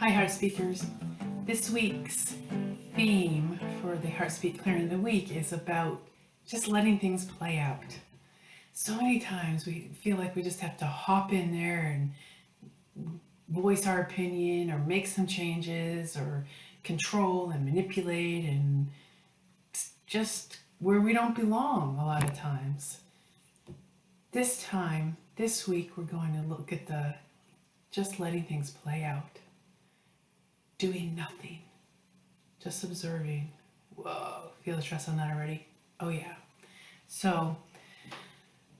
Hi, Heart Speakers. This week's theme for the HeartSpeak Clearing of the Week is about just letting things play out. So many times we feel like we just have to hop in there and voice our opinion or make some changes or control and manipulate, and just where we don't belong a lot of times. This week, we're going to look at the just letting things play out. Doing nothing, just observing. Whoa, feel the stress on that already? Oh yeah. So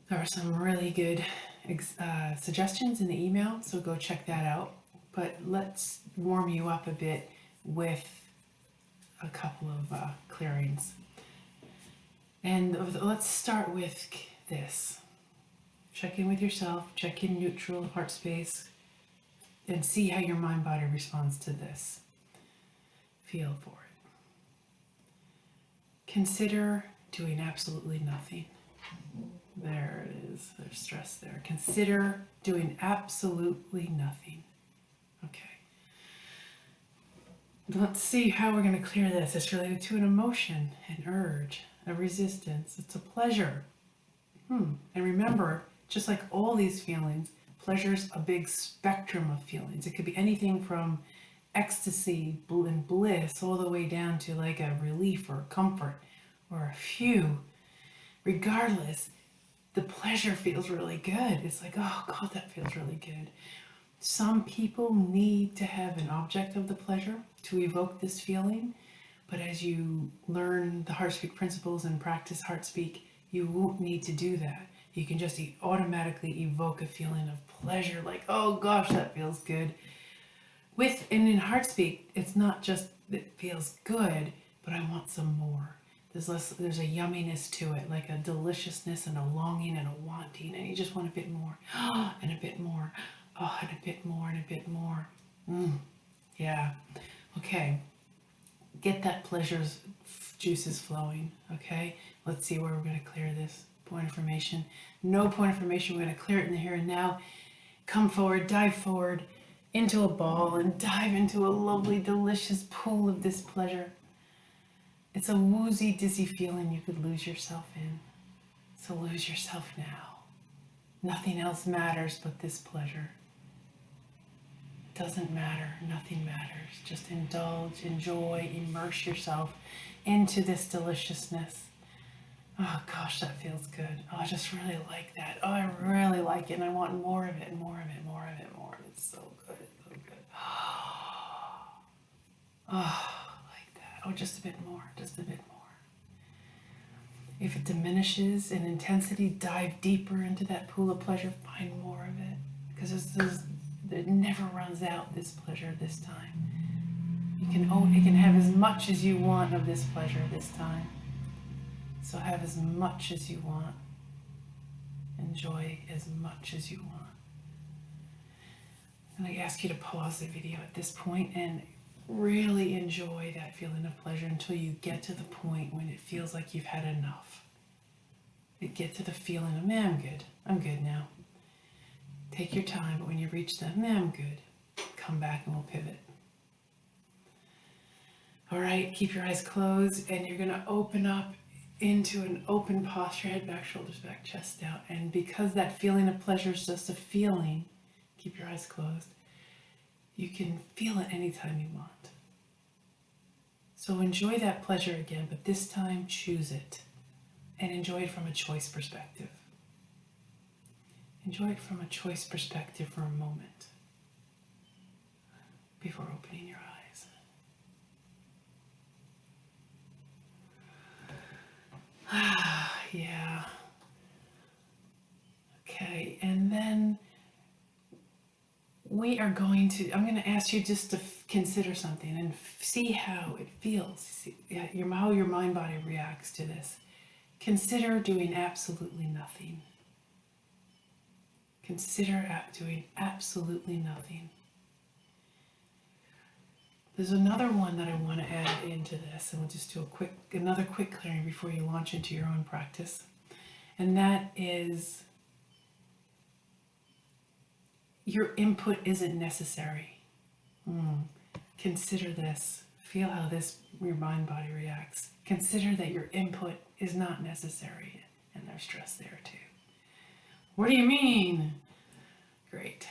there are some really good suggestions in the email, so go check that out. But let's warm you up a bit with a couple of clearings. And let's start with this. Check in with yourself, check in neutral heart space, and see how your mind-body responds to this. Feel for it. Consider doing absolutely nothing. There it is. There's stress there. Consider doing absolutely nothing. Okay. Let's see how we're going to clear this. It's related to an emotion, an urge, a resistance. It's a pleasure. And remember, just like all these feelings, pleasure's a big spectrum of feelings. It could be anything from ecstasy and bliss all the way down to like a relief or comfort or a phew. Regardless, the pleasure feels really good. It's like, oh God, that feels really good. Some people need to have an object of the pleasure to evoke this feeling, but as you learn the HeartSpeak principles and practice HeartSpeak, you won't need to do that. You can just automatically evoke a feeling of pleasure, like, oh gosh, that feels good. And in HeartSpeak, it's not just that it feels good, but I want some more. There's a yumminess to it, like a deliciousness and a longing and a wanting, and you just want a bit more, and a bit more, and a bit more, and a bit more. Yeah. Okay. Get that pleasure's juices flowing. Okay. Let's see where we're going to clear this. Point information. No point information. We're going to clear it in the here and now. Come forward, dive forward into a ball and dive into a lovely, delicious pool of this pleasure. It's a woozy, dizzy feeling you could lose yourself in. So lose yourself now. Nothing else matters but this pleasure. It doesn't matter. Nothing matters. Just indulge, enjoy, immerse yourself into this deliciousness. Oh gosh, that feels good. Oh, I just really like that. Oh, I really like it, and I want more of it, more of it, more of it, more of it. It's so good, so good. Oh, like that. Oh, just a bit more, just a bit more. If it diminishes in intensity, dive deeper into that pool of pleasure. Find more of it, because it never runs out. This pleasure, this time. You can have as much as you want of this pleasure this time. So have as much as you want. Enjoy as much as you want. And I ask you to pause the video at this point and really enjoy that feeling of pleasure until you get to the point when it feels like you've had enough. You get to the feeling of, man, I'm good now. Take your time, but when you reach the, man, I'm good, come back and we'll pivot. All right, keep your eyes closed, and you're gonna open up into an open posture, head back, shoulders back, chest out. And because that feeling of pleasure is just a feeling, keep your eyes closed. You can feel it anytime you want. So enjoy that pleasure again, but this time choose it and enjoy it from a choice perspective. Enjoy it from a choice perspective for a moment before opening your eyes. Yeah. Okay, and then I'm going to ask you just to consider something and see how it feels, see how your mind body reacts to this. Consider doing absolutely nothing. Consider doing absolutely nothing. There's another one that I want to add into this, and we'll just do another quick clearing before you launch into your own practice. And that is, your input isn't necessary. Consider this. Feel how your mind body reacts. Consider that your input is not necessary, and there's stress there too. What do you mean? Great.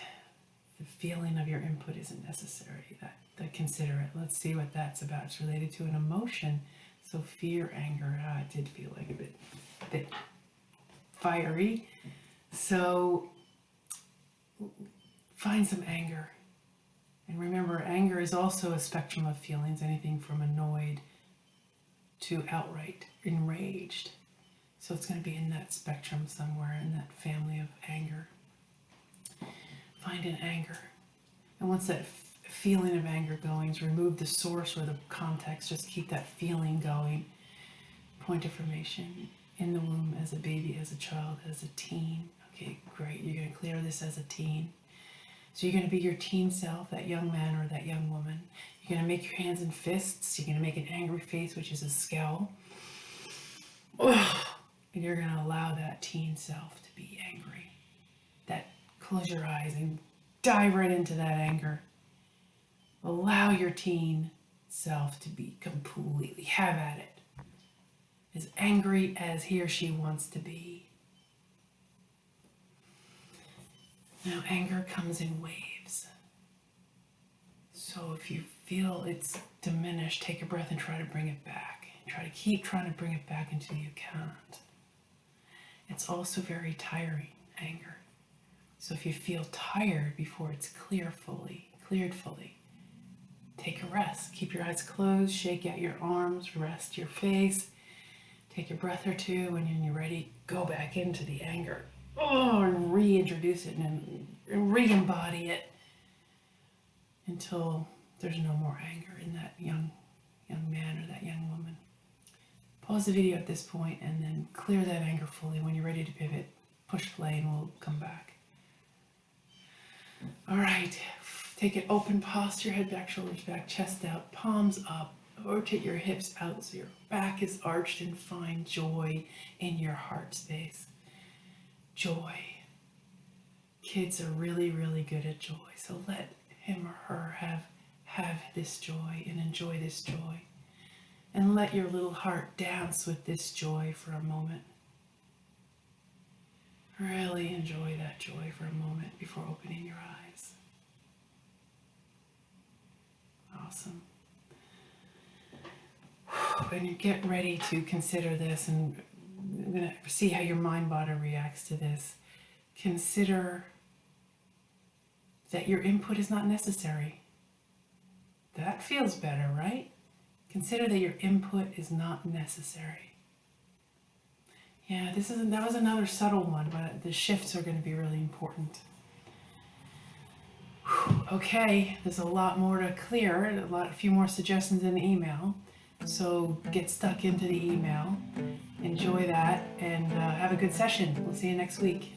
The feeling of your input isn't necessary. That consider it. Let's see what that's about. It's related to an emotion. So fear, anger. It did feel like a bit fiery. So find some anger. And remember, anger is also a spectrum of feelings, anything from annoyed to outright enraged. So it's going to be in that spectrum somewhere, in that family of anger. Find an anger. And once that feeling of anger going, remove the source or the context, just keep that feeling going. Point of formation in the womb, as a baby, as a child, as a teen. Okay, great. You're going to clear this as a teen. So you're going to be your teen self, that young man or that young woman. You're going to make your hands in fists. You're going to make an angry face, which is a scowl. And you're going to allow that teen self to be angry. Close your eyes and dive right into that anger. Allow your teen self to be completely, have at it. As angry as he or she wants to be. Now, anger comes in waves. So if you feel it's diminished, take a breath and try to bring it back. Try to keep trying to bring it back until you can't. It's also very tiring, anger. So if you feel tired before it's cleared fully, take a rest. Keep your eyes closed, shake out your arms, rest your face. Take a breath or two. When you're ready, go back into the anger. And reintroduce it and re-embody it until there's no more anger in that young man or that young woman. Pause the video at this point and then clear that anger fully. When you're ready to pivot, push play and we'll come back. All right, take an open posture, head back, shoulders back, chest out, palms up, rotate your hips out so your back is arched, and find joy in your heart space. Joy. Kids are really, really good at joy, so let him or her have this joy and enjoy this joy. And let your little heart dance with this joy for a moment. Really enjoy that joy for a moment before opening your eyes. Awesome. And you get ready to consider this, and I'm going to see how your mind body reacts to this. Consider that your input is not necessary. That feels better, right? Consider that your input is not necessary. Yeah, that was another subtle one, but the shifts are going to be really important. Okay, there's a lot more to clear, a few more suggestions in the email. So get stuck into the email, enjoy that, and have a good session. We'll see you next week.